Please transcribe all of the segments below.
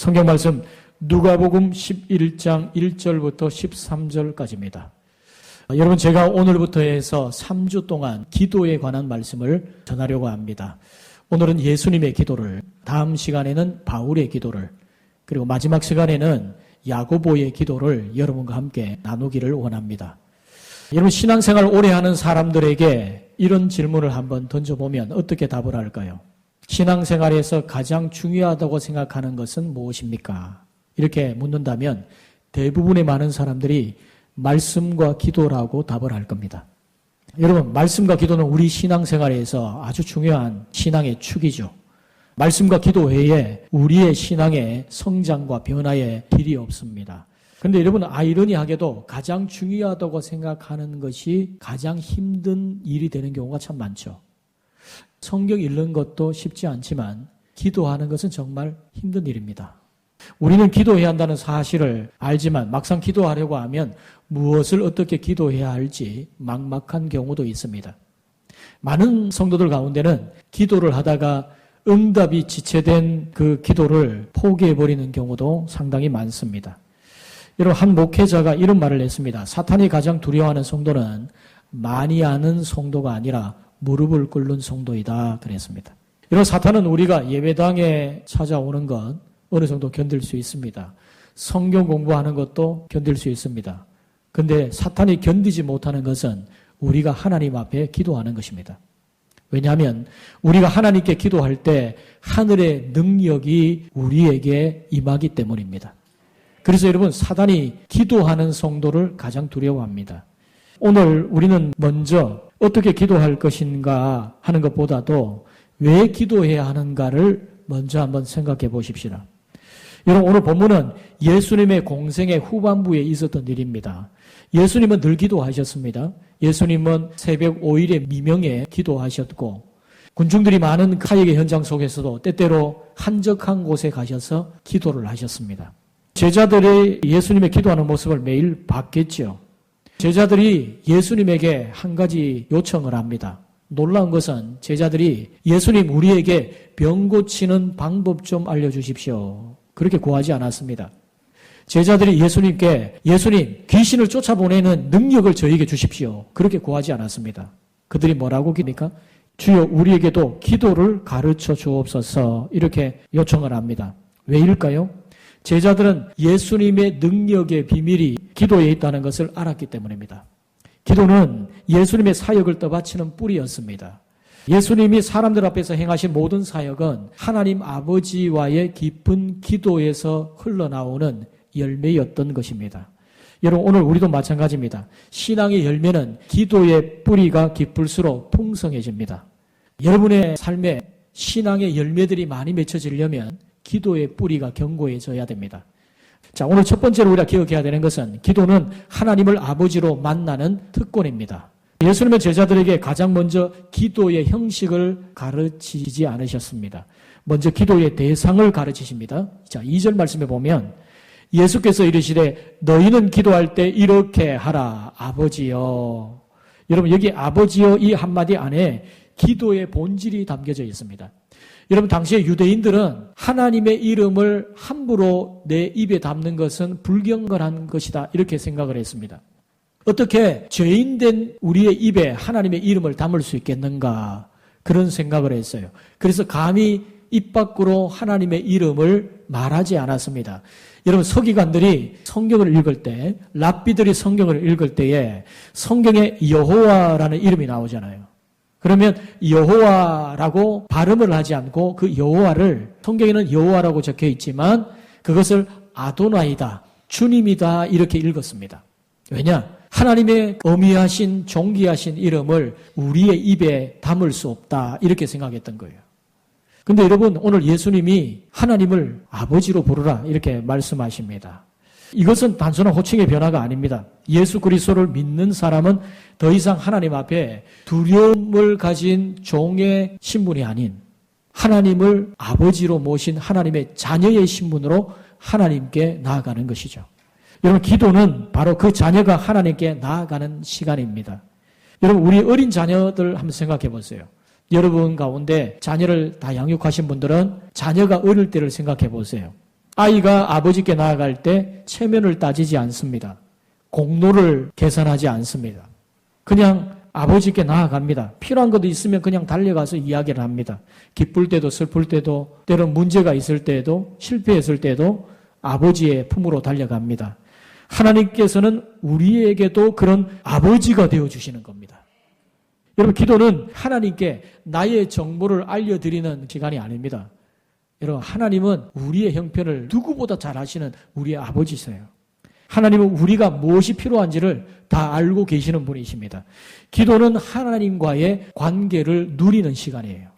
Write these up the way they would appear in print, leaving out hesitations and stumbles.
성경 말씀 누가복음 11장 1절부터 13절까지입니다. 여러분, 제가 오늘부터 해서 3주 동안 기도에 관한 말씀을 전하려고 합니다. 오늘은 예수님의 기도를, 다음 시간에는 바울의 기도를, 그리고 마지막 시간에는 야고보의 기도를 여러분과 함께 나누기를 원합니다. 여러분, 신앙생활 오래 하는 사람들에게 이런 질문을 한번 던져보면 어떻게 답을 할까요? 신앙생활에서 가장 중요하다고 생각하는 것은 무엇입니까? 이렇게 묻는다면 대부분의 많은 사람들이 말씀과 기도라고 답을 할 겁니다. 여러분, 말씀과 기도는 우리 신앙생활에서 아주 중요한 신앙의 축이죠. 말씀과 기도 외에 우리의 신앙의 성장과 변화의 길이 없습니다. 그런데 여러분, 아이러니하게도 가장 중요하다고 생각하는 것이 가장 힘든 일이 되는 경우가 참 많죠. 성경 읽는 것도 쉽지 않지만 기도하는 것은 정말 힘든 일입니다. 우리는 기도해야 한다는 사실을 알지만 막상 기도하려고 하면 무엇을 어떻게 기도해야 할지 막막한 경우도 있습니다. 많은 성도들 가운데는 기도를 하다가 응답이 지체된 그 기도를 포기해버리는 경우도 상당히 많습니다. 여러분, 한 목회자가 이런 말을 했습니다. 사탄이 가장 두려워하는 성도는 많이 아는 성도가 아니라 무릎을 꿇는 성도이다 그랬습니다. 여러분, 사탄은 우리가 예배당에 찾아오는 것 어느 정도 견딜 수 있습니다. 성경 공부하는 것도 견딜 수 있습니다. 그런데 사탄이 견디지 못하는 것은 우리가 하나님 앞에 기도하는 것입니다. 왜냐하면 우리가 하나님께 기도할 때 하늘의 능력이 우리에게 임하기 때문입니다. 그래서 여러분, 사탄이 기도하는 성도를 가장 두려워합니다. 오늘 우리는 먼저 어떻게 기도할 것인가 하는 것보다도 왜 기도해야 하는가를 먼저 한번 생각해 보십시다. 여러분, 오늘 본문은 예수님의 공생의 후반부에 있었던 일입니다. 예수님은 늘 기도하셨습니다. 예수님은 새벽 5일의 미명에 기도하셨고, 군중들이 많은 사역의 현장 속에서도 때때로 한적한 곳에 가셔서 기도를 하셨습니다. 제자들이 예수님의 기도하는 모습을 매일 봤겠죠. 제자들이 예수님에게 한 가지 요청을 합니다. 놀라운 것은 제자들이 예수님, 우리에게 병 고치는 방법 좀 알려주십시오. 그렇게 구하지 않았습니다. 제자들이 예수님께, 예수님, 귀신을 쫓아보내는 능력을 저에게 주십시오. 그렇게 구하지 않았습니다. 그들이 뭐라고 기니까? 주여, 우리에게도 기도를 가르쳐 주옵소서. 이렇게 요청을 합니다. 왜일까요? 제자들은 예수님의 능력의 비밀이 기도에 있다는 것을 알았기 때문입니다. 기도는 예수님의 사역을 떠받치는 뿌리였습니다. 예수님이 사람들 앞에서 행하신 모든 사역은 하나님 아버지와의 깊은 기도에서 흘러나오는 열매였던 것입니다. 여러분, 오늘 우리도 마찬가지입니다. 신앙의 열매는 기도의 뿌리가 깊을수록 풍성해집니다. 여러분의 삶에 신앙의 열매들이 많이 맺혀지려면 기도의 뿌리가 견고해져야 됩니다. 자, 오늘 첫 번째로 우리가 기억해야 되는 것은 기도는 하나님을 아버지로 만나는 특권입니다. 예수님은 제자들에게 가장 먼저 기도의 형식을 가르치지 않으셨습니다. 먼저 기도의 대상을 가르치십니다. 자, 2절 말씀에 보면 예수께서 이르시되 너희는 기도할 때 이렇게 하라, 아버지여. 여러분, 여기 아버지여 이 한마디 안에 기도의 본질이 담겨져 있습니다. 여러분, 당시에 유대인들은 하나님의 이름을 함부로 내 입에 담는 것은 불경건한 것이다, 이렇게 생각을 했습니다. 어떻게 죄인된 우리의 입에 하나님의 이름을 담을 수 있겠는가, 그런 생각을 했어요. 그래서 감히 입 밖으로 하나님의 이름을 말하지 않았습니다. 여러분, 서기관들이 성경을 읽을 때, 랍비들이 성경을 읽을 때에 성경에 여호와라는 이름이 나오잖아요. 그러면 여호와라고 발음을 하지 않고 그 여호와를, 성경에는 여호와라고 적혀 있지만 그것을 아도나이다, 주님이다, 이렇게 읽었습니다. 왜냐? 하나님의 어미하신 존귀하신 이름을 우리의 입에 담을 수 없다, 이렇게 생각했던 거예요. 근데 여러분, 오늘 예수님이 하나님을 아버지로 부르라, 이렇게 말씀하십니다. 이것은 단순한 호칭의 변화가 아닙니다. 예수 그리스도를 믿는 사람은 더 이상 하나님 앞에 두려움을 가진 종의 신분이 아닌 하나님을 아버지로 모신 하나님의 자녀의 신분으로 하나님께 나아가는 것이죠. 여러분, 기도는 바로 그 자녀가 하나님께 나아가는 시간입니다. 여러분, 우리 어린 자녀들 한번 생각해 보세요. 여러분 가운데 자녀를 다 양육하신 분들은 자녀가 어릴 때를 생각해 보세요. 아이가 아버지께 나아갈 때 체면을 따지지 않습니다. 공로를 계산하지 않습니다. 그냥 아버지께 나아갑니다. 필요한 것도 있으면 그냥 달려가서 이야기를 합니다. 기쁠 때도 슬플 때도 때론 문제가 있을 때도 실패했을 때도 아버지의 품으로 달려갑니다. 하나님께서는 우리에게도 그런 아버지가 되어주시는 겁니다. 여러분, 기도는 하나님께 나의 정보를 알려드리는 시간이 아닙니다. 여러분, 하나님은 우리의 형편을 누구보다 잘 아시는 우리의 아버지세요. 하나님은 우리가 무엇이 필요한지를 다 알고 계시는 분이십니다. 기도는 하나님과의 관계를 누리는 시간이에요.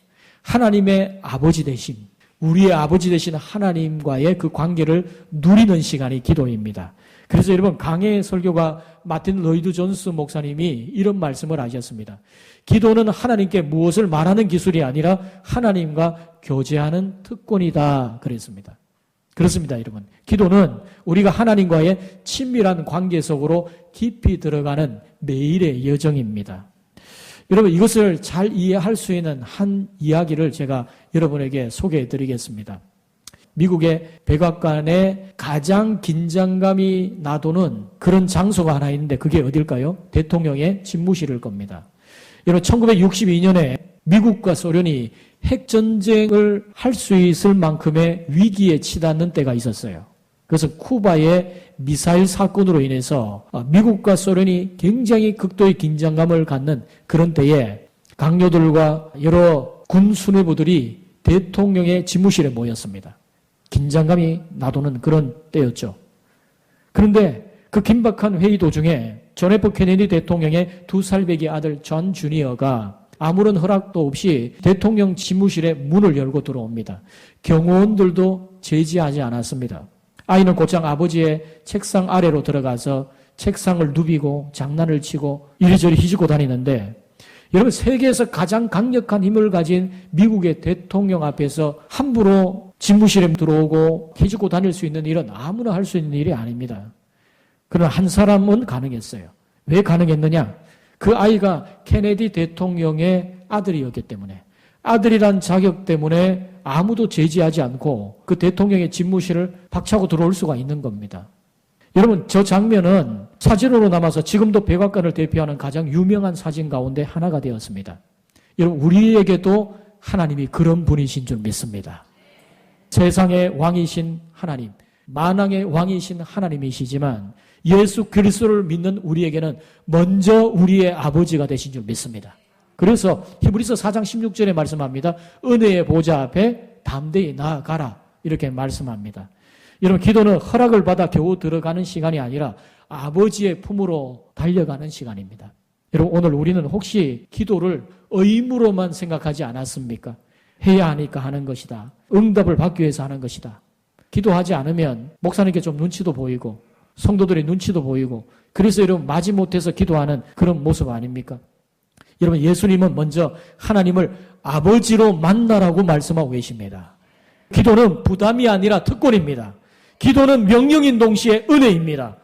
하나님의 아버지 되신, 우리의 아버지 되신 하나님과의 그 관계를 누리는 시간이 기도입니다. 그래서 여러분, 강해 설교가 마틴 로이드 존스 목사님이 이런 말씀을 하셨습니다. 기도는 하나님께 무엇을 말하는 기술이 아니라 하나님과 교제하는 특권이다 그랬습니다. 그렇습니다, 여러분. 기도는 우리가 하나님과의 친밀한 관계 속으로 깊이 들어가는 매일의 여정입니다. 여러분, 이것을 잘 이해할 수 있는 한 이야기를 제가 여러분에게 소개해 드리겠습니다. 미국의 백악관에 가장 긴장감이 나도는 그런 장소가 하나 있는데 그게 어딜까요? 대통령의 집무실일 겁니다. 여러분, 1962년에 미국과 소련이 핵전쟁을 할 수 있을 만큼의 위기에 치닫는 때가 있었어요. 그래서 쿠바의 미사일 사건으로 인해서 미국과 소련이 굉장히 극도의 긴장감을 갖는 그런 때에 강요들과 여러 군 수뇌부들이 대통령의 집무실에 모였습니다. 긴장감이 나도는 그런 때였죠. 그런데 그 긴박한 회의 도중에 존 F 케네디 대통령의 2살배기 아들 존 주니어가 아무런 허락도 없이 대통령 집무실에 문을 열고 들어옵니다. 경호원들도 제지하지 않았습니다. 아이는 곧장 아버지의 책상 아래로 들어가서 책상을 누비고 장난을 치고 이리저리 휘젓고 다니는데, 여러분, 세계에서 가장 강력한 힘을 가진 미국의 대통령 앞에서 함부로 집무실에 들어오고 휘젓고 다닐 수 있는 일은 아무나 할 수 있는 일이 아닙니다. 그러나 한 사람은 가능했어요. 왜 가능했느냐? 그 아이가 케네디 대통령의 아들이었기 때문에, 아들이란 자격 때문에 아무도 제지하지 않고 그 대통령의 집무실을 박차고 들어올 수가 있는 겁니다. 여러분, 저 장면은 사진으로 남아서 지금도 백악관을 대표하는 가장 유명한 사진 가운데 하나가 되었습니다. 여러분, 우리에게도 하나님이 그런 분이신 줄 믿습니다. 세상의 왕이신 하나님, 만왕의 왕이신 하나님이시지만 예수 그리스도를 믿는 우리에게는 먼저 우리의 아버지가 되신 줄 믿습니다. 그래서 히브리서 4장 16절에 말씀합니다. 은혜의 보좌 앞에 담대히 나아가라, 이렇게 말씀합니다. 여러분, 기도는 허락을 받아 겨우 들어가는 시간이 아니라 아버지의 품으로 달려가는 시간입니다. 여러분, 오늘 우리는 혹시 기도를 의무로만 생각하지 않았습니까? 해야 하니까 하는 것이다. 응답을 받기 위해서 하는 것이다. 기도하지 않으면 목사님께 좀 눈치도 보이고 성도들의 눈치도 보이고, 그래서 여러분 마지못해서 기도하는 그런 모습 아닙니까? 여러분, 예수님은 먼저 하나님을 아버지로 만나라고 말씀하고 계십니다. 기도는 부담이 아니라 특권입니다. 기도는 명령인 동시에 은혜입니다.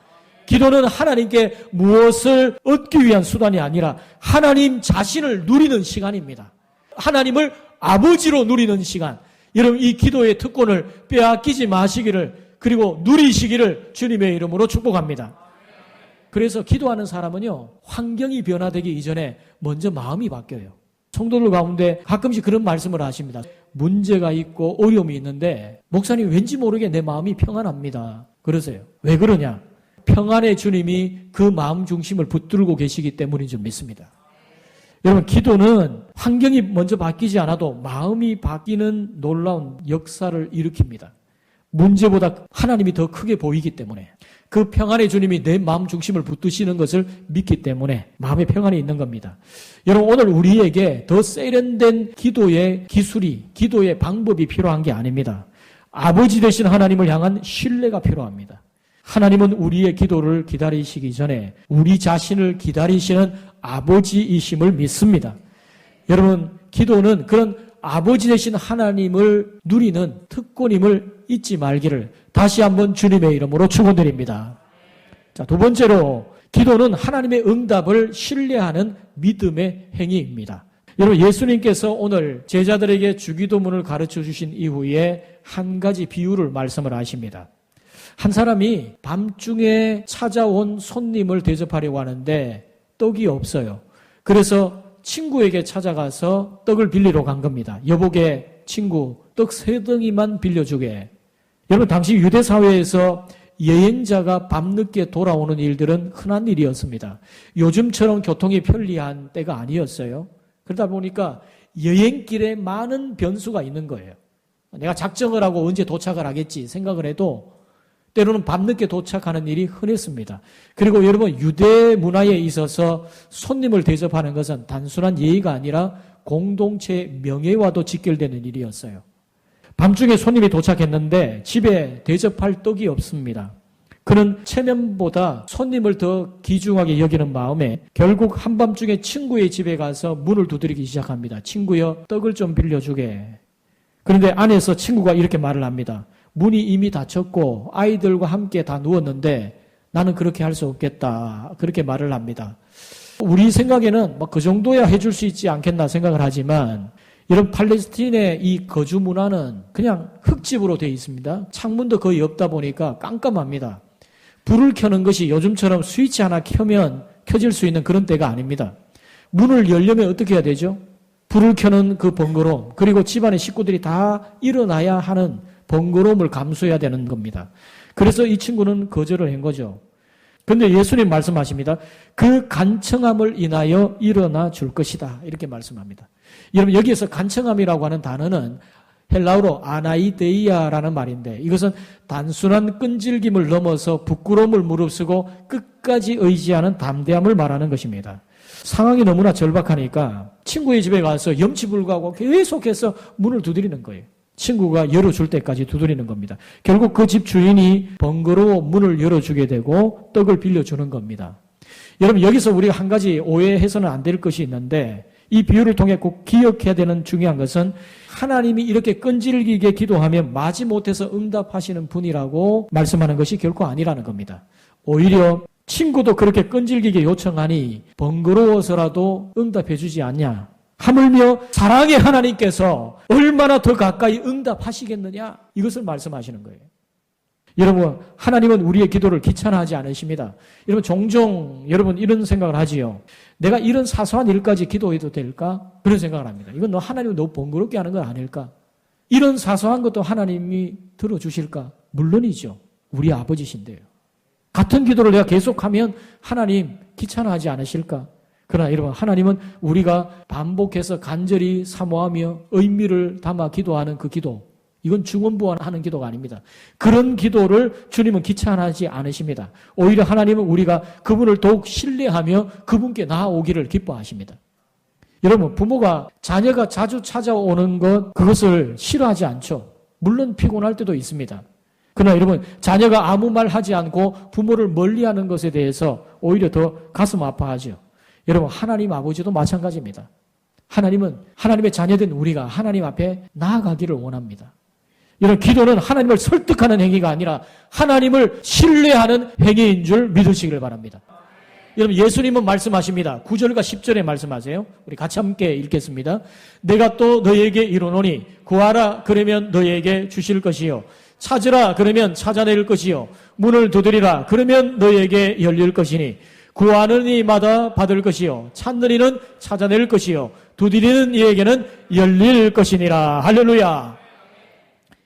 기도는 하나님께 무엇을 얻기 위한 수단이 아니라 하나님 자신을 누리는 시간입니다. 하나님을 아버지로 누리는 시간. 여러분, 이 기도의 특권을 빼앗기지 마시기를, 그리고 누리시기를 주님의 이름으로 축복합니다. 그래서 기도하는 사람은요, 환경이 변화되기 이전에 먼저 마음이 바뀌어요. 성도들 가운데 가끔씩 그런 말씀을 하십니다. 문제가 있고 어려움이 있는데 목사님, 왠지 모르게 내 마음이 평안합니다. 그러세요. 왜 그러냐? 평안의 주님이 그 마음 중심을 붙들고 계시기 때문인 줄 믿습니다. 여러분, 기도는 환경이 먼저 바뀌지 않아도 마음이 바뀌는 놀라운 역사를 일으킵니다. 문제보다 하나님이 더 크게 보이기 때문에, 그 평안의 주님이 내 마음 중심을 붙드시는 것을 믿기 때문에 마음의 평안이 있는 겁니다. 여러분, 오늘 우리에게 더 세련된 기도의 기술이, 기도의 방법이 필요한 게 아닙니다. 아버지 되신 하나님을 향한 신뢰가 필요합니다. 하나님은 우리의 기도를 기다리시기 전에 우리 자신을 기다리시는 아버지이심을 믿습니다. 여러분, 기도는 그런 아버지 되신 하나님을 누리는 특권임을 잊지 말기를 다시 한번 주님의 이름으로 축원드립니다. 자, 두 번째로, 기도는 하나님의 응답을 신뢰하는 믿음의 행위입니다. 여러분, 예수님께서 오늘 제자들에게 주기도문을 가르쳐 주신 이후에 한 가지 비유를 말씀을 하십니다. 한 사람이 밤중에 찾아온 손님을 대접하려고 하는데 떡이 없어요. 그래서 친구에게 찾아가서 떡을 빌리러 간 겁니다. 여보게 친구 떡 3덩이만 빌려주게. 여러분, 당시 유대 사회에서 여행자가 밤늦게 돌아오는 일들은 흔한 일이었습니다. 요즘처럼 교통이 편리한 때가 아니었어요. 그러다 보니까 여행길에 많은 변수가 있는 거예요. 내가 작정을 하고 언제 도착을 하겠지 생각을 해도 때로는 밤늦게 도착하는 일이 흔했습니다. 그리고 여러분, 유대 문화에 있어서 손님을 대접하는 것은 단순한 예의가 아니라 공동체의 명예와도 직결되는 일이었어요. 밤중에 손님이 도착했는데 집에 대접할 떡이 없습니다. 그는 체면보다 손님을 더 귀중하게 여기는 마음에 결국 한밤중에 친구의 집에 가서 문을 두드리기 시작합니다. 친구여, 떡을 좀 빌려주게. 그런데 안에서 친구가 이렇게 말을 합니다. 문이 이미 닫혔고 아이들과 함께 다 누웠는데 나는 그렇게 할 수 없겠다. 그렇게 말을 합니다. 우리 생각에는 그 정도야 해줄 수 있지 않겠나 생각을 하지만 이런 팔레스틴의 이 거주 문화는 그냥 흙집으로 되어 있습니다. 창문도 거의 없다 보니까 깜깜합니다. 불을 켜는 것이 요즘처럼 스위치 하나 켜면 켜질 수 있는 그런 때가 아닙니다. 문을 열려면 어떻게 해야 되죠? 불을 켜는 그 번거로움, 그리고 집안의 식구들이 다 일어나야 하는 번거로움을 감수해야 되는 겁니다. 그래서 이 친구는 거절을 한 거죠. 그런데 예수님 말씀하십니다. 그 간청함을 인하여 일어나 줄 것이다. 이렇게 말씀합니다. 여러분, 여기에서 간청함이라고 하는 단어는 헬라어로 아나이데이아라는 말인데 이것은 단순한 끈질김을 넘어서 부끄러움을 무릅쓰고 끝까지 의지하는 담대함을 말하는 것입니다. 상황이 너무나 절박하니까 친구의 집에 가서 염치불구하고 계속해서 문을 두드리는 거예요. 친구가 열어줄 때까지 두드리는 겁니다. 결국 그 집 주인이 번거로워 문을 열어주게 되고 떡을 빌려주는 겁니다. 여러분, 여기서 우리가 한 가지 오해해서는 안 될 것이 있는데 이 비유를 통해 꼭 기억해야 되는 중요한 것은 하나님이 이렇게 끈질기게 기도하면 마지못해서 응답하시는 분이라고 말씀하는 것이 결코 아니라는 겁니다. 오히려 친구도 그렇게 끈질기게 요청하니 번거로워서라도 응답해 주지 않냐. 하물며 사랑의 하나님께서 얼마나 더 가까이 응답하시겠느냐. 이것을 말씀하시는 거예요. 여러분, 하나님은 우리의 기도를 귀찮아하지 않으십니다. 여러분, 종종 여러분 이런 생각을 하지요. 내가 이런 사소한 일까지 기도해도 될까? 그런 생각을 합니다. 이건 하나님은 너무 번거롭게 하는 건 아닐까? 이런 사소한 것도 하나님이 들어주실까? 물론이죠. 우리 아버지신데요. 같은 기도를 내가 계속하면 하나님 귀찮아하지 않으실까? 그러나 여러분, 하나님은 우리가 반복해서 간절히 사모하며 의미를 담아 기도하는 그 기도, 이건 중언부언하는 기도가 아닙니다. 그런 기도를 주님은 귀찮아하지 않으십니다. 오히려 하나님은 우리가 그분을 더욱 신뢰하며 그분께 나아오기를 기뻐하십니다. 여러분, 부모가 자녀가 자주 찾아오는 것, 그것을 싫어하지 않죠. 물론 피곤할 때도 있습니다. 그러나 여러분, 자녀가 아무 말 하지 않고 부모를 멀리하는 것에 대해서 오히려 더 가슴 아파하죠. 여러분, 하나님 아버지도 마찬가지입니다. 하나님은 하나님의 자녀된 우리가 하나님 앞에 나아가기를 원합니다. 이런 기도는 하나님을 설득하는 행위가 아니라 하나님을 신뢰하는 행위인 줄 믿으시길 바랍니다. 여러분, 예수님은 말씀하십니다. 9절과 10절에 말씀하세요. 우리 같이 함께 읽겠습니다. 내가 또 너에게 이르노니 구하라 그러면 너에게 주실 것이요 찾으라 그러면 찾아낼 것이요 문을 두드리라 그러면 너에게 열릴 것이니 구하는 이마다 받을 것이요 찾는 이는 찾아낼 것이요 두드리는 이에게는 열릴 것이니라. 할렐루야.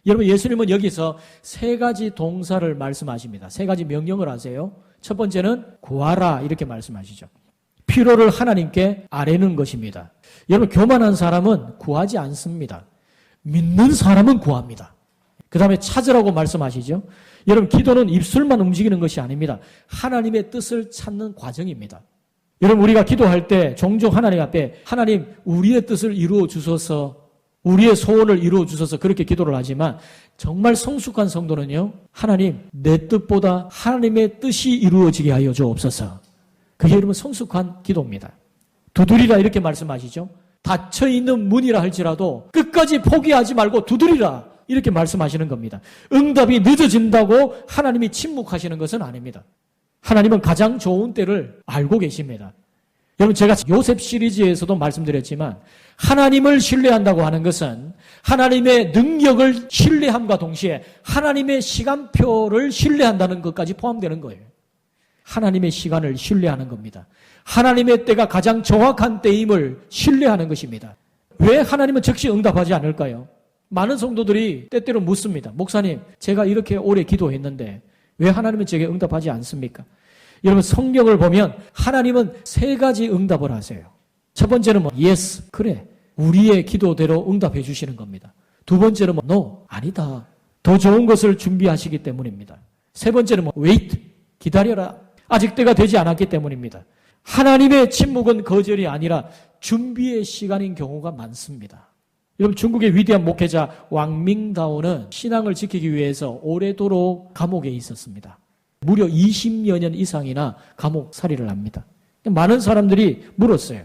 여러분, 예수님은 여기서 3가지 동사를 말씀하십니다. 3가지 명령을 하세요. 첫 번째는 구하라 이렇게 말씀하시죠. 필요를 하나님께 아뢰는 것입니다. 여러분, 교만한 사람은 구하지 않습니다. 믿는 사람은 구합니다. 그 다음에 찾으라고 말씀하시죠. 여러분, 기도는 입술만 움직이는 것이 아닙니다. 하나님의 뜻을 찾는 과정입니다. 여러분, 우리가 기도할 때 종종 하나님 앞에 하나님 우리의 뜻을 이루어 주소서, 우리의 소원을 이루어 주소서 그렇게 기도를 하지만 정말 성숙한 성도는요, 하나님 내 뜻보다 하나님의 뜻이 이루어지게 하여 주옵소서. 그게 여러분 성숙한 기도입니다. 두드리라 이렇게 말씀하시죠. 닫혀있는 문이라 할지라도 끝까지 포기하지 말고 두드리라 이렇게 말씀하시는 겁니다. 응답이 늦어진다고 하나님이 침묵하시는 것은 아닙니다. 하나님은 가장 좋은 때를 알고 계십니다. 여러분 제가 요셉 시리즈에서도 말씀드렸지만 하나님을 신뢰한다고 하는 것은 하나님의 능력을 신뢰함과 동시에 하나님의 시간표를 신뢰한다는 것까지 포함되는 거예요. 하나님의 시간을 신뢰하는 겁니다. 하나님의 때가 가장 정확한 때임을 신뢰하는 것입니다. 왜 하나님은 즉시 응답하지 않을까요? 많은 성도들이 때때로 묻습니다. 목사님, 제가 이렇게 오래 기도했는데 왜 하나님은 제게 응답하지 않습니까? 여러분 성경을 보면 하나님은 세 가지 응답을 하세요. 첫 번째는 yes, 그래. 우리의 기도대로 응답해 주시는 겁니다. 두 번째는 no, 아니다. 더 좋은 것을 준비하시기 때문입니다. 세 번째는 wait, 기다려라. 아직 때가 되지 않았기 때문입니다. 하나님의 침묵은 거절이 아니라 준비의 시간인 경우가 많습니다. 여러분 중국의 위대한 목회자 왕밍다오는 신앙을 지키기 위해서 오래도록 감옥에 있었습니다. 무려 20여 년 이상이나 감옥살이를 합니다. 많은 사람들이 물었어요.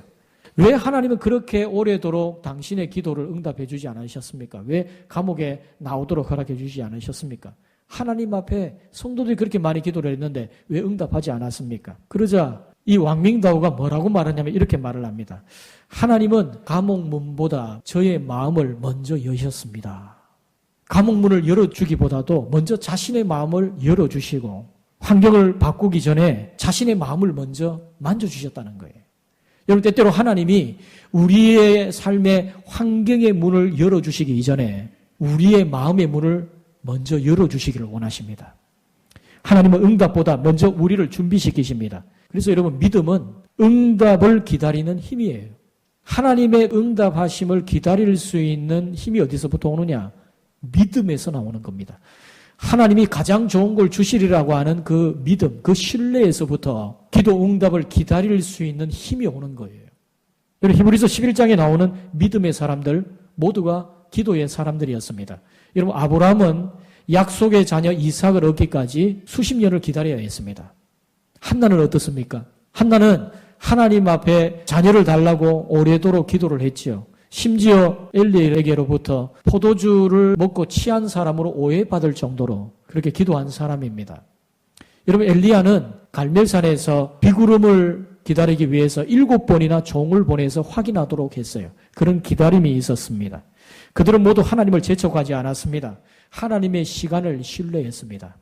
왜 하나님은 그렇게 오래도록 당신의 기도를 응답해 주지 않으셨습니까? 왜 감옥에 나오도록 허락해 주지 않으셨습니까? 하나님 앞에 성도들이 그렇게 많이 기도를 했는데 왜 응답하지 않았습니까? 그러자 이 왕밍다오가 뭐라고 말하냐면 이렇게 말을 합니다. 하나님은 감옥문보다 저의 마음을 먼저 여셨습니다. 감옥문을 열어주기보다도 먼저 자신의 마음을 열어주시고 환경을 바꾸기 전에 자신의 마음을 먼저 만져주셨다는 거예요. 여러분 때때로 하나님이 우리의 삶의 환경의 문을 열어주시기 이전에 우리의 마음의 문을 먼저 열어주시기를 원하십니다. 하나님은 응답보다 먼저 우리를 준비시키십니다. 그래서 여러분 믿음은 응답을 기다리는 힘이에요. 하나님의 응답하심을 기다릴 수 있는 힘이 어디서부터 오느냐? 믿음에서 나오는 겁니다. 하나님이 가장 좋은 걸 주시리라고 하는 그 믿음, 그 신뢰에서부터 기도 응답을 기다릴 수 있는 힘이 오는 거예요. 여러분 히브리서 11장에 나오는 믿음의 사람들 모두가 기도의 사람들이었습니다. 여러분 아브라함은 약속의 자녀 이삭을 얻기까지 수십 년을 기다려야 했습니다. 한나는 어떻습니까? 한나는 하나님 앞에 자녀를 달라고 오래도록 기도를 했지요. 심지어 엘리에게로부터 포도주를 먹고 취한 사람으로 오해받을 정도로 그렇게 기도한 사람입니다. 여러분 엘리야는 갈멜산에서 비구름을 기다리기 위해서 7번이나 종을 보내서 확인하도록 했어요. 그런 기다림이 있었습니다. 그들은 모두 하나님을 재촉하지 않았습니다. 하나님의 시간을 신뢰했습니다.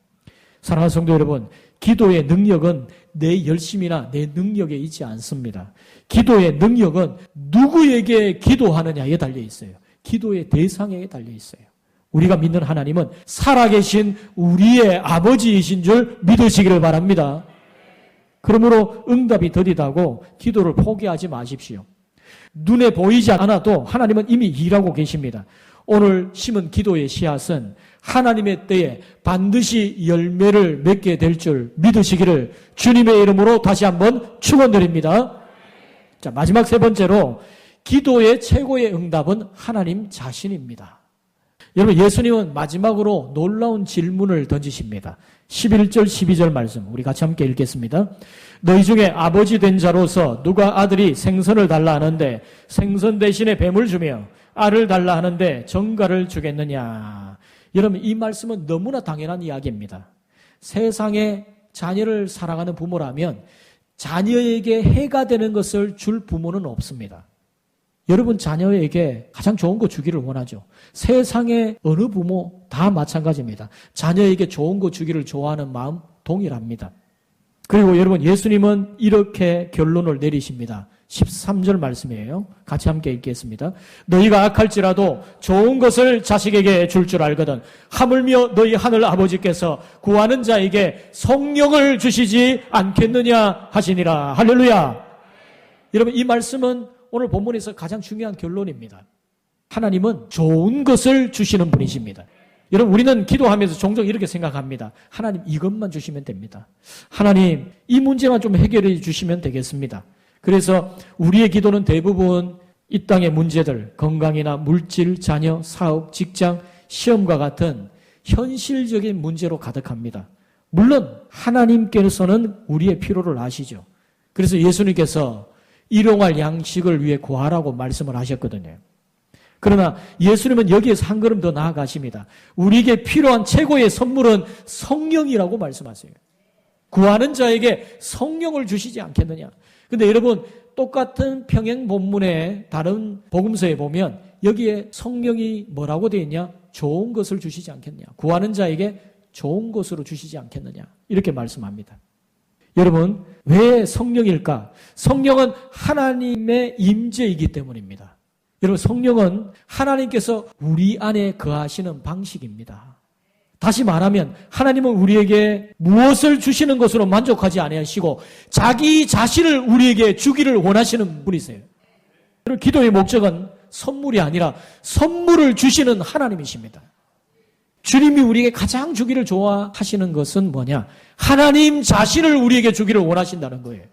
사랑하는 성도 여러분, 기도의 능력은 내 열심이나 내 능력에 있지 않습니다. 기도의 능력은 누구에게 기도하느냐에 달려 있어요. 기도의 대상에 달려 있어요. 우리가 믿는 하나님은 살아계신 우리의 아버지이신 줄 믿으시기를 바랍니다. 그러므로 응답이 더디다고 기도를 포기하지 마십시오. 눈에 보이지 않아도 하나님은 이미 일하고 계십니다. 오늘 심은 기도의 씨앗은 하나님의 때에 반드시 열매를 맺게 될 줄 믿으시기를 주님의 이름으로 다시 한번 축원드립니다. 자, 마지막 세 번째로 기도의 최고의 응답은 하나님 자신입니다. 여러분 예수님은 마지막으로 놀라운 질문을 던지십니다. 11절 12절 말씀 우리 같이 함께 읽겠습니다. 너희 중에 아버지 된 자로서 누가 아들이 생선을 달라 하는데 생선 대신에 뱀을 주며 알을 달라 하는데 정갈을 주겠느냐. 여러분 이 말씀은 너무나 당연한 이야기입니다. 세상에 자녀를 사랑하는 부모라면 자녀에게 해가 되는 것을 줄 부모는 없습니다. 여러분 자녀에게 가장 좋은 거 주기를 원하죠. 세상의 어느 부모 다 마찬가지입니다. 자녀에게 좋은 거 주기를 좋아하는 마음 동일합니다. 그리고 여러분 예수님은 이렇게 결론을 내리십니다. 13절 말씀이에요. 같이 함께 읽겠습니다. 너희가 악할지라도 좋은 것을 자식에게 줄 줄 알거든 하물며 너희 하늘 아버지께서 구하는 자에게 성령을 주시지 않겠느냐 하시니라. 할렐루야. 여러분 이 말씀은 오늘 본문에서 가장 중요한 결론입니다. 하나님은 좋은 것을 주시는 분이십니다. 여러분 우리는 기도하면서 종종 이렇게 생각합니다. 하나님 이것만 주시면 됩니다. 하나님 이 문제만 좀 해결해 주시면 되겠습니다. 그래서 우리의 기도는 대부분 이 땅의 문제들, 건강이나 물질, 자녀, 사업, 직장, 시험과 같은 현실적인 문제로 가득합니다. 물론 하나님께서는 우리의 필요를 아시죠. 그래서 예수님께서 일용할 양식을 위해 구하라고 말씀을 하셨거든요. 그러나 예수님은 여기에서 한 걸음 더 나아가십니다. 우리에게 필요한 최고의 선물은 성령이라고 말씀하세요. 구하는 자에게 성령을 주시지 않겠느냐. 근데 여러분 똑같은 평행 본문의 다른 복음서에 보면 여기에 성령이 뭐라고 되어 있냐? 좋은 것을 주시지 않겠냐? 구하는 자에게 좋은 것으로 주시지 않겠느냐? 이렇게 말씀합니다. 여러분, 왜 성령일까? 성령은 하나님의 임재이기 때문입니다. 여러분, 성령은 하나님께서 우리 안에 거하시는 방식입니다. 다시 말하면 하나님은 우리에게 무엇을 주시는 것으로 만족하지 아니하시고 자기 자신을 우리에게 주기를 원하시는 분이세요. 여러분, 기도의 목적은 선물이 아니라 선물을 주시는 하나님이십니다. 주님이 우리에게 가장 주기를 좋아하시는 것은 뭐냐? 하나님 자신을 우리에게 주기를 원하신다는 거예요.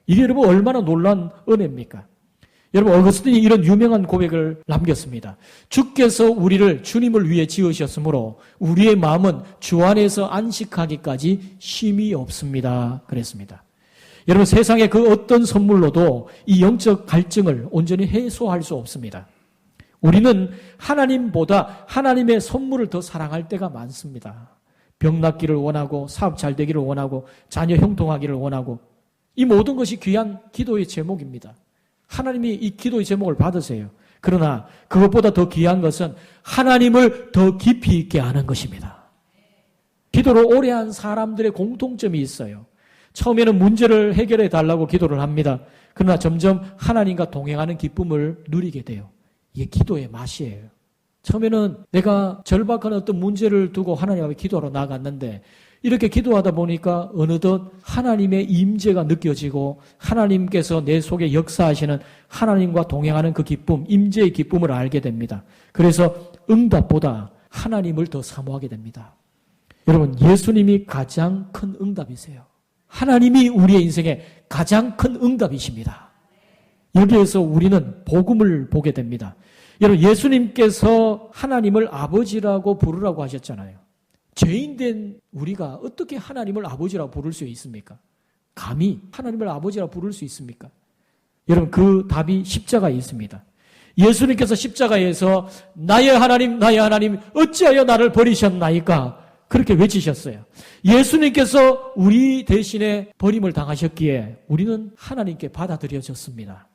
이게 여러분 얼마나 놀라운 은혜입니까? 여러분, 어거스틴이 이런 유명한 고백을 남겼습니다. 주께서 우리를 주님을 위해 지으셨으므로 우리의 마음은 주 안에서 안식하기까지 쉼이 없습니다. 그랬습니다. 여러분, 세상의 그 어떤 선물로도 이 영적 갈증을 온전히 해소할 수 없습니다. 우리는 하나님보다 하나님의 선물을 더 사랑할 때가 많습니다. 병 낫기를 원하고 사업 잘 되기를 원하고 자녀 형통하기를 원하고 이 모든 것이 귀한 기도의 제목입니다. 하나님이 이 기도의 제목을 받으세요. 그러나 그것보다 더 귀한 것은 하나님을 더 깊이 있게 아는 것입니다. 기도를 오래 한 사람들의 공통점이 있어요. 처음에는 문제를 해결해 달라고 기도를 합니다. 그러나 점점 하나님과 동행하는 기쁨을 누리게 돼요. 이게 기도의 맛이에요. 처음에는 내가 절박한 어떤 문제를 두고 하나님 앞에 기도하러 나갔는데 이렇게 기도하다 보니까 어느덧 하나님의 임재가 느껴지고 하나님께서 내 속에 역사하시는 하나님과 동행하는 그 기쁨, 임재의 기쁨을 알게 됩니다. 그래서 응답보다 하나님을 더 사모하게 됩니다. 여러분, 예수님이 가장 큰 응답이세요. 하나님이 우리의 인생에 가장 큰 응답이십니다. 여기에서 우리는 복음을 보게 됩니다. 여러분, 예수님께서 하나님을 아버지라고 부르라고 하셨잖아요. 죄인된 우리가 어떻게 하나님을 아버지라고 부를 수 있습니까? 감히 하나님을 아버지라고 부를 수 있습니까? 여러분, 그 답이 십자가에 있습니다. 예수님께서 십자가에서 나의 하나님 어찌하여 나를 버리셨나이까? 그렇게 외치셨어요. 예수님께서 우리 대신에 버림을 당하셨기에 우리는 하나님께 받아들여졌습니다.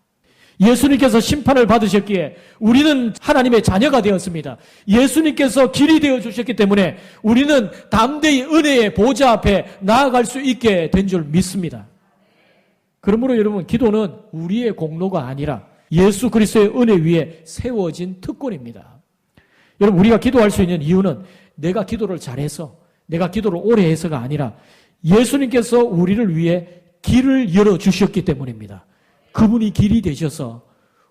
예수님께서 심판을 받으셨기에 우리는 하나님의 자녀가 되었습니다. 예수님께서 길이 되어주셨기 때문에 우리는 담대히 은혜의 보좌 앞에 나아갈 수 있게 된 줄 믿습니다. 그러므로 여러분, 기도는 우리의 공로가 아니라 예수 그리스도의 은혜 위에 세워진 특권입니다. 여러분, 우리가 기도할 수 있는 이유는 내가 기도를 잘해서, 내가 기도를 오래 해서가 아니라 예수님께서 우리를 위해 길을 열어주셨기 때문입니다. 그분이 길이 되셔서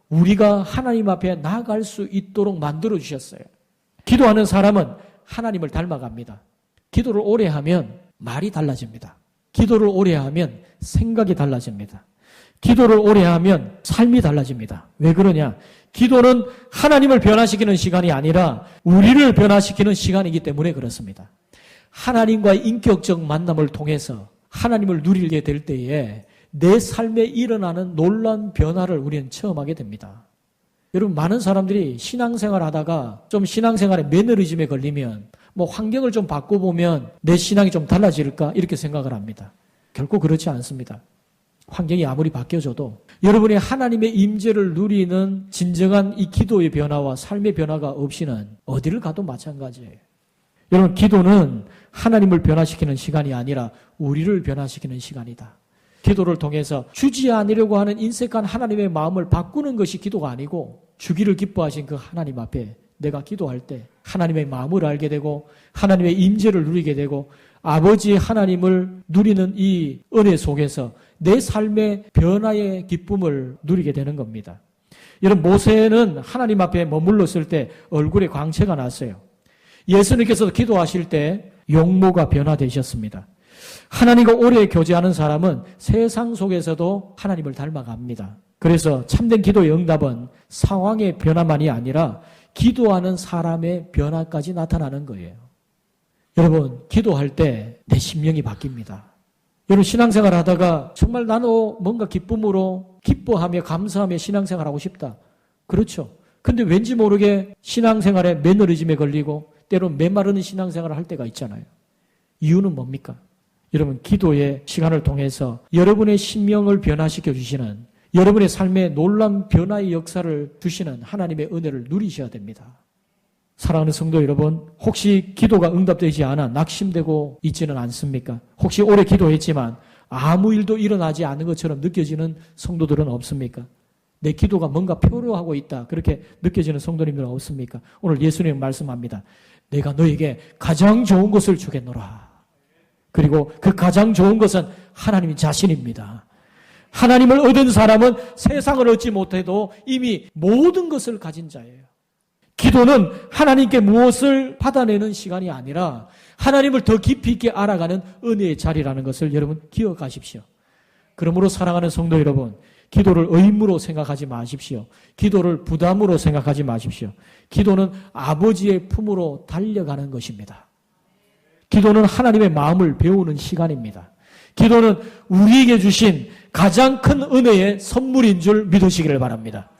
우리가 하나님 앞에 나아갈 수 있도록 만들어주셨어요. 기도하는 사람은 하나님을 닮아갑니다. 기도를 오래 하면 말이 달라집니다. 기도를 오래 하면 생각이 달라집니다. 기도를 오래 하면 삶이 달라집니다. 왜 그러냐? 기도는 하나님을 변화시키는 시간이 아니라 우리를 변화시키는 시간이기 때문에 그렇습니다. 하나님과의 인격적 만남을 통해서 하나님을 누리게 될 때에 내 삶에 일어나는 놀라운 변화를 우리는 체험하게 됩니다. 여러분, 많은 사람들이 신앙생활 하다가 좀 신앙생활의 매너리즘에 걸리면 뭐 환경을 좀 바꿔보면 내 신앙이 좀 달라질까 이렇게 생각을 합니다. 결코 그렇지 않습니다. 환경이 아무리 바뀌어져도 여러분이 하나님의 임재를 누리는 진정한 이 기도의 변화와 삶의 변화가 없이는 어디를 가도 마찬가지예요. 여러분, 기도는 하나님을 변화시키는 시간이 아니라 우리를 변화시키는 시간이다. 기도를 통해서 주지 않으려고 하는 인색한 하나님의 마음을 바꾸는 것이 기도가 아니고 주기를 기뻐하신 그 하나님 앞에 내가 기도할 때 하나님의 마음을 알게 되고 하나님의 임재를 누리게 되고 아버지 하나님을 누리는 이 은혜 속에서 내 삶의 변화의 기쁨을 누리게 되는 겁니다. 여러분, 모세는 하나님 앞에 머물렀을 때 얼굴에 광채가 났어요. 예수님께서 기도하실 때 용모가 변화되셨습니다. 하나님과 오래 교제하는 사람은 세상 속에서도 하나님을 닮아갑니다. 그래서 참된 기도의 응답은 상황의 변화만이 아니라 기도하는 사람의 변화까지 나타나는 거예요. 여러분, 기도할 때 내 심령이 바뀝니다. 여러분, 신앙생활 하다가 정말 나도 뭔가 기쁨으로 기뻐하며 감사하며 신앙생활하고 싶다. 그렇죠. 근데 왠지 모르게 신앙생활에 매너리즘에 걸리고 때론 메마르는 신앙생활을 할 때가 있잖아요. 이유는 뭡니까? 여러분, 기도의 시간을 통해서 여러분의 심령을 변화시켜 주시는 여러분의 삶에 놀라운 변화의 역사를 주시는 하나님의 은혜를 누리셔야 됩니다. 사랑하는 성도 여러분, 혹시 기도가 응답되지 않아 낙심되고 있지는 않습니까? 혹시 오래 기도했지만 아무 일도 일어나지 않은 것처럼 느껴지는 성도들은 없습니까? 내 기도가 뭔가 표류하고 있다, 그렇게 느껴지는 성도님들은 없습니까? 오늘 예수님 말씀합니다. 내가 너에게 가장 좋은 것을 주겠노라. 그리고 그 가장 좋은 것은 하나님 자신입니다. 하나님을 얻은 사람은 세상을 얻지 못해도 이미 모든 것을 가진 자예요. 기도는 하나님께 무엇을 받아내는 시간이 아니라 하나님을 더 깊이 있게 알아가는 은혜의 자리라는 것을 여러분 기억하십시오. 그러므로 사랑하는 성도 여러분, 기도를 의무로 생각하지 마십시오. 기도를 부담으로 생각하지 마십시오. 기도는 아버지의 품으로 달려가는 것입니다. 기도는 하나님의 마음을 배우는 시간입니다. 기도는 우리에게 주신 가장 큰 은혜의 선물인 줄 믿으시기를 바랍니다.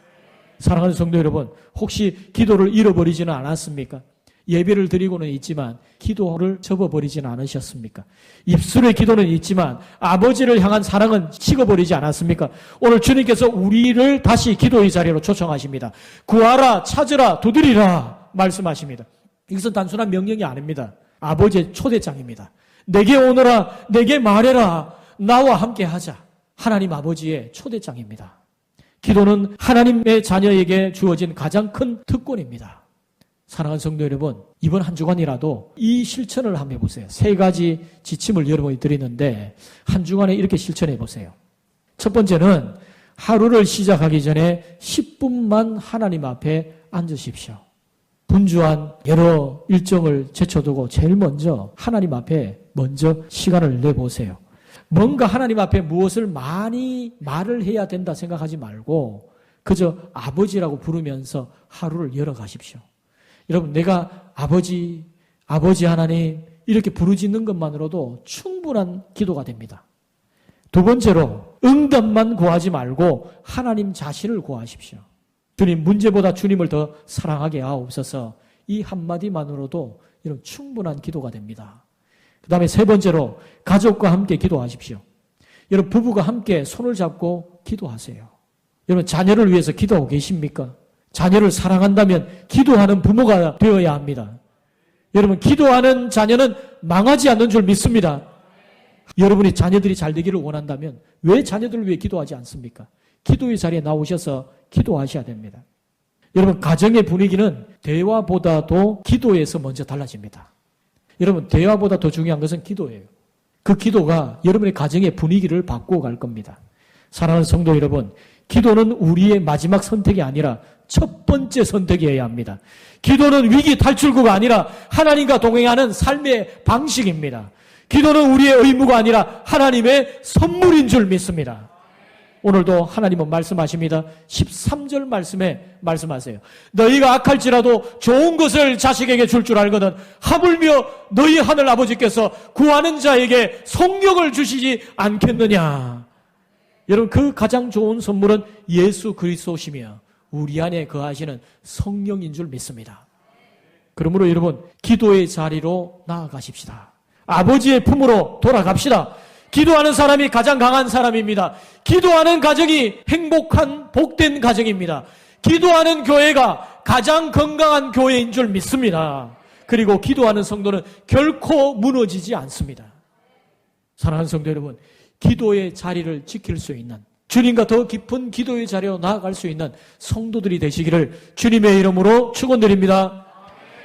사랑하는 성도 여러분, 혹시 기도를 잃어버리지는 않았습니까? 예배를 드리고는 있지만 기도를 접어버리지는 않으셨습니까? 입술의 기도는 있지만 아버지를 향한 사랑은 식어버리지 않았습니까? 오늘 주님께서 우리를 다시 기도의 자리로 초청하십니다. 구하라, 찾으라, 두드리라 말씀하십니다. 이것은 단순한 명령이 아닙니다. 아버지의 초대장입니다. 내게 오너라, 내게 말해라, 나와 함께 하자. 하나님 아버지의 초대장입니다. 기도는 하나님의 자녀에게 주어진 가장 큰 특권입니다. 사랑하는 성도 여러분, 이번 한 주간이라도 이 실천을 한번 해보세요. 3가지 지침을 여러분이 드리는데 한 주간에 이렇게 실천해 보세요. 첫 번째는 하루를 시작하기 전에 10분만 하나님 앞에 앉으십시오. 분주한 여러 일정을 제쳐두고 제일 먼저 하나님 앞에 먼저 시간을 내보세요. 뭔가 하나님 앞에 무엇을 많이 말을 해야 된다 생각하지 말고 그저 아버지라고 부르면서 하루를 열어가십시오. 여러분, 내가 아버지 하나님 이렇게 부르짖는 것만으로도 충분한 기도가 됩니다. 두 번째로 응답만 구하지 말고 하나님 자신을 구하십시오. 주님, 문제보다 주님을 더 사랑하게 하옵소서. 이 한마디만으로도 이런 충분한 기도가 됩니다. 그 다음에 세 번째로 가족과 함께 기도하십시오. 여러분, 부부가 함께 손을 잡고 기도하세요. 여러분, 자녀를 위해서 기도하고 계십니까? 자녀를 사랑한다면 기도하는 부모가 되어야 합니다. 여러분, 기도하는 자녀는 망하지 않는 줄 믿습니다. 여러분이 자녀들이 잘 되기를 원한다면 왜 자녀들을 위해 기도하지 않습니까? 기도의 자리에 나오셔서 기도하셔야 됩니다. 여러분, 가정의 분위기는 대화보다도 기도에서 먼저 달라집니다. 여러분, 대화보다 더 중요한 것은 기도예요. 그 기도가 여러분의 가정의 분위기를 바꾸어 갈 겁니다. 사랑하는 성도 여러분, 기도는 우리의 마지막 선택이 아니라 첫 번째 선택이어야 합니다. 기도는 위기 탈출구가 아니라 하나님과 동행하는 삶의 방식입니다. 기도는 우리의 의무가 아니라 하나님의 선물인 줄 믿습니다. 오늘도 하나님은 말씀하십니다. 13절 말씀에 말씀하세요. 너희가 악할지라도 좋은 것을 자식에게 줄 줄 알거든 하물며 너희 하늘 아버지께서 구하는 자에게 성령을 주시지 않겠느냐. 여러분, 그 가장 좋은 선물은 예수 그리스도시며 우리 안에 거하시는 성령인 줄 믿습니다. 그러므로 여러분, 기도의 자리로 나아가십시다. 아버지의 품으로 돌아갑시다. 기도하는 사람이 가장 강한 사람입니다. 기도하는 가정이 행복한 복된 가정입니다. 기도하는 교회가 가장 건강한 교회인 줄 믿습니다. 그리고 기도하는 성도는 결코 무너지지 않습니다. 사랑하는 성도 여러분, 기도의 자리를 지킬 수 있는, 주님과 더 깊은 기도의 자리로 나아갈 수 있는 성도들이 되시기를 주님의 이름으로 축원드립니다.